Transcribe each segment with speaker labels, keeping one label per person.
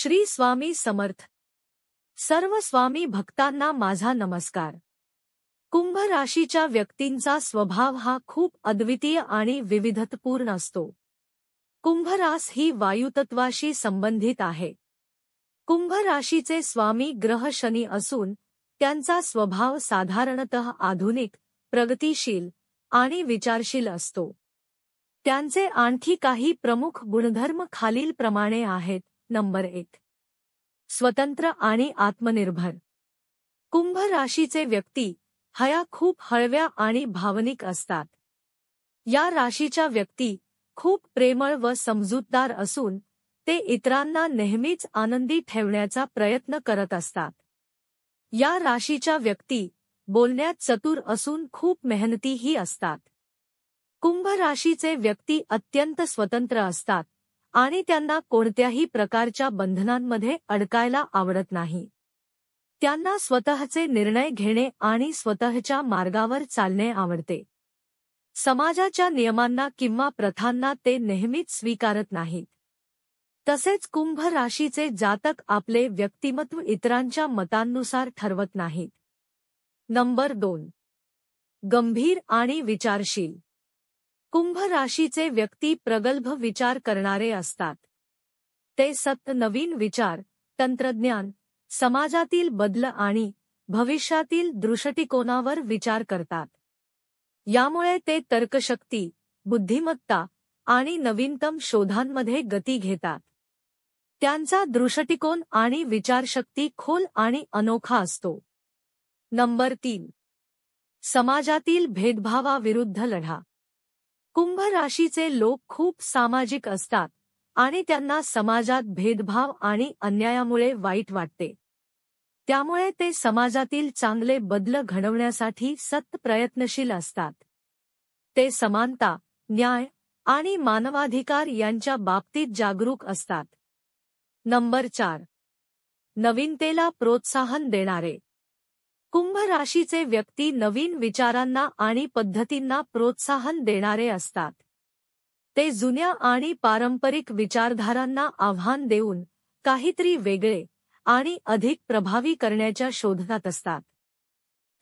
Speaker 1: श्री स्वामी समर्थ। सर्व स्वामी भक्तांना माझा नमस्कार। कुंभ राशीच्या व्यक्तींचा स्वभाव हा खूप अद्वितीय आणि विविधतापूर्ण असतो। कुंभ रास ही वायुतत्वाशी संबंधित आहे। कुंभ राशीचे स्वामी ग्रह शनी असून त्यांचा स्वभाव साधारणतः आधुनिक, प्रगतिशील आणि विचारशील असतो। त्यांचे आणखी काही प्रमुख गुणधर्म खालीलप्रमाणे आहेत। नंबर 1, स्वतंत्र आणि आत्मनिर्भर। कुंभ राशीचे व्यक्ती खूप हळव्या आणि भावनिक असतात। या राशीच्या व्यक्ती खूप प्रेमळ व समजूतदार असून ते इतरांना नेहमीच आनंदी ठेवण्याचा प्रयत्न करत असतात। या राशीच्या व्यक्ती बोलण्यात चतुर असून खूप मेहनतीही असतात। कुंभ राशीचे व्यक्ती अत्यंत स्वतंत्र असतात आणि त्यांना कोणत्याही प्रकारच्या बंधनांमध्ये अडकायला आवडत नाही। त्यांना स्वतःचे निर्णय घेणे आणि स्वतःच्या मार्गावर चालणे आवडते। समाजाच्या नियमांना किंवा प्रथांना ते नेहमीच स्वीकारत नाहीत। तसेच कुंभ राशीचे जातक आपले व्यक्तिमत्व इतरांच्या मतांनुसार ठरवत नाहीत। नंबर 2, गंभीर आणि विचारशील। कुंभ राशीचे व्यक्ती प्रगल्भ विचार करणारे असतात। ते नवीन विचार, तंत्रज्ञान, समाजातील बदल आणि भविष्यातील दृष्टिकोनावर विचार करतात। यामुळे ते तर्कशक्ती, बुद्धिमत्ता आणि नवीनतम शोधांमध्ये गती घेतात। त्यांचा दृष्टिकोन आणि विचारशक्ती खोल आणि अनोखा असतो। नंबर 3, समाजातील भेदभावाविरुद्ध लढा। कुंभ राशीचे लोक खूप सामाजिक असतात आणि त्यांना समाजात भेदभाव आणि अन्यायामुळे वाईट वाटते। त्यामुळे ते समाजातील चांगले बदल घडवण्यासाठी प्रयत्नशील असतात। ते समानता, न्याय आणि मानवाधिकार यांच्या बाबतीत जागरूक असतात। नंबर 4, नवीनतेला प्रोत्साहन देणारे। कुंभ राशीचे व्यक्ती नवीन विचारांना आणि पद्धतींना प्रोत्साहन देणारे असतात। ते जुन्या आणि पारंपरिक विचारधारांना आव्हान देऊन काहीतरी वेगळे आणि अधिक प्रभावी करण्याच्या शोधात असतात।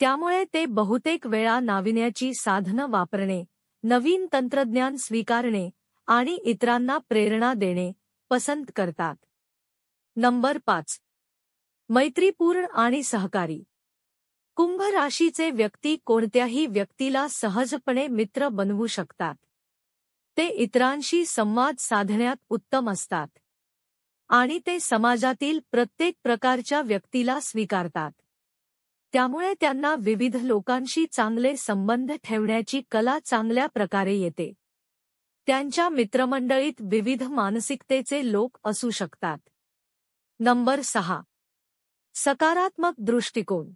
Speaker 1: त्यामुळे ते बहुतेक वेळा नाविन्याची साधनं वापरणे, नवीन तंत्रज्ञान स्वीकारणे आणि इतरांना प्रेरणा देणे पसंत करतात। नंबर 5, मैत्रीपूर्ण आणि सहकारी। कुंभ राशीचे व्यक्ती कोणत्याही व्यक्तीला सहजपणे मित्र बनवू शकतात। ते इतरांशी संवाद साधण्यात उत्तम असतात आणि ते समाजातील प्रत्येक प्रकारच्या व्यक्तीला स्वीकारतात। त्यामुळे त्यांना विविध लोकांशी चांगले संबंध ठेवण्याची कला चांगल्या प्रकारे येते। त्यांच्या मित्रमंडळीत विविध मानसिकतेचे लोक असू शकतात। नंबर 6, सकारात्मक दृष्टिकोन।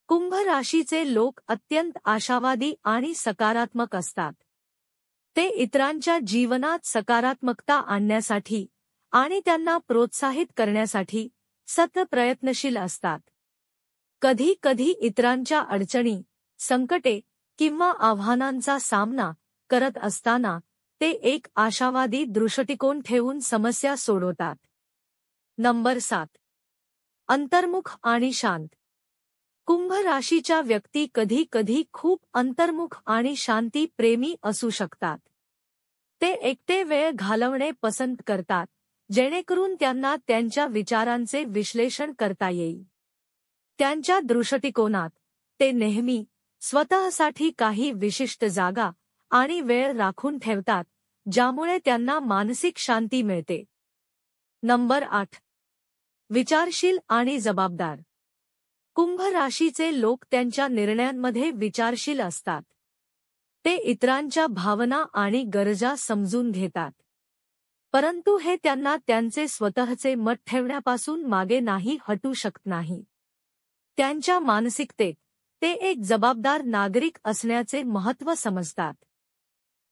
Speaker 1: कुंभ राशीचे लोक अत्यंत आशावादी आणि सकारात्मक असतात। ते इतरांच्या जीवनात सकारात्मकता आणण्यासाठी आणि त्यांना प्रोत्साहित करण्यासाठी प्रयत्नशील असतात। कधी कधी इतरांच्या अडचणी, संकटे किंवा आव्हानांचा सामना करत असताना ते एक आशावादी दृष्टिकोन ठेवून समस्या सोडवतात। नंबर 7, अंतर्मुख आणि शांत। कुंभ राशीच्या व्यक्ती कधी कधी खूप अंतर्मुख आणि शांती प्रेमी असू शकतात। ते एकटे वेळ घालवणे पसंत करतात, जेणेकरून त्यांना त्यांच्या विचारांचे विश्लेषण करता येईल। त्यांच्या दृष्टिकोनात ते नेहमी स्वतःसाठी काही विशिष्ट जागा आणि वेळ राखून ठेवतात, ज्यामुळे त्यांना मानसिक शांती मिळते। नंबर 8, विचारशील आणि जबाबदार। कुंभ राशीचे लोक त्यांच्या निर्णयांमध्ये विचारशील असतात। ते इतरांच्या भावना आणि गरजा समजून घेतात, परंतु हे त्यांना त्यांचे स्वतःचे मत ठेवण्यापासून मागे नाही हटू शकत नाही। त्यांच्या मानसिकतेत ते एक जबाबदार नागरिक असण्याचे महत्त्व समजतात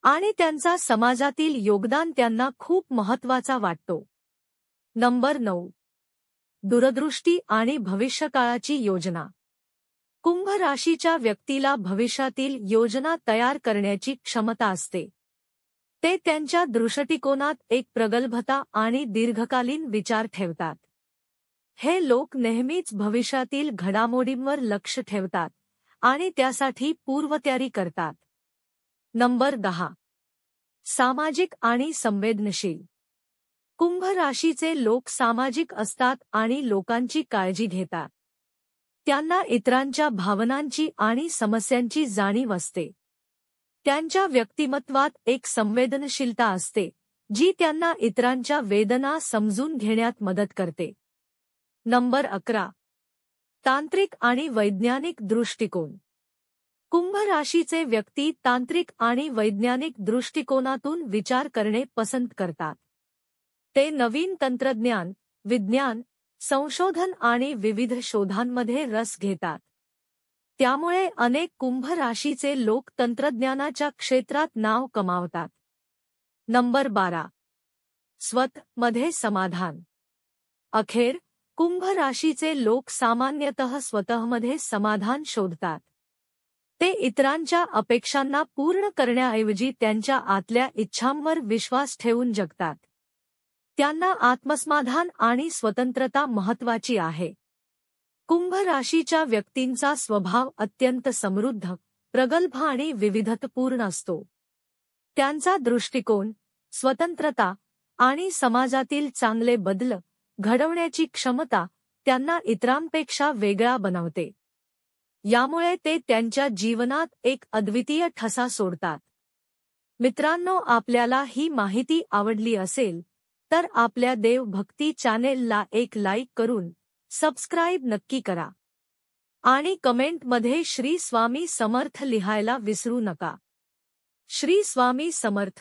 Speaker 1: आणि त्यांचा समाजातील योगदान त्यांना खूप महत्त्वाचा वाटतो। नंबर 9, दूरदृष्टी आणि भविष्यकाळाची योजना। कुंभ राशीच्या व्यक्तीला भविष्यातील योजना तयार करण्याची क्षमता असते। ते त्यांच्या दृष्टिकोनात एक प्रगल्भता आणि दीर्घकालीन विचार ठेवतात. हे लोक नेहमीच भविष्यातील घडामोडींवर लक्ष ठेवतात आणि त्यासाठी पूर्वतयारी करतात. नंबर 10. सामाजिक आणि संवेदनशील. कुंभ राशीचे लोक सामाजिक असतात आणि लोकांची काळजी घेतात. त्यांना इतरांच्या भावनांची आणि समस्यांची जाणीव असते. त्यांच्या व्यक्तिमत्वात एक संवेदनशीलता असते, जी त्यांना इतरांच्या वेदना समजून घेण्यात मदत करते. नंबर 11. तांत्रिक आणि वैज्ञानिक दृष्टिकोन. कुंभ राशीचे व्यक्ती तांत्रिक आणि वैज्ञानिक दृष्टिकोनातून विचार करणे पसंत करतात. ते नवीन तंत्रज्ञान, विज्ञान, संशोधन आणि विविध शोधांमध्ये रस घेतात. त्यामुळे अनेक कुंभ राशीचे लोक तंत्रज्ञानाच्या क्षेत्रात नाव कमावतात. नंबर 12. स्वतःमध्ये समाधान. अखेर, कुंभ राशीचे लोक सामान्यतः स्वतःमध्ये समाधान शोधतात. ते इतरांच्या अपेक्षांना पूर्ण करण्याऐवजी त्यांच्या आतल्या इच्छांवर विश्वास ठेवून जगतात. त्यांना आत्मसमाधान आणि स्वतंत्रता महत्त्वाची आहे. कुंभ राशीच्या व्यक्तींचा स्वभाव अत्यंत समृद्ध, प्रगल्भ आणि विविधतापूर्ण असतो. त्यांचा दृष्टिकोन, स्वतंत्रता आणि समाजातील चांगले बदल घडवण्याची क्षमता त्यांना इतरांपेक्षा वेगळा बनवते. यामुळे ते त्यांच्या जीवनात एक अद्वितीय ठसा सोडतात. मित्रांनो, आपल्याला ही माहिती आवडली असेल तर आपल्या देवभक्ती चॅनेलला एक लाईक करून सबस्क्राईब नक्की करा आणि कमेंटमध्ये श्री स्वामी समर्थ लिहायला विसरू नका. श्री स्वामी समर्थ.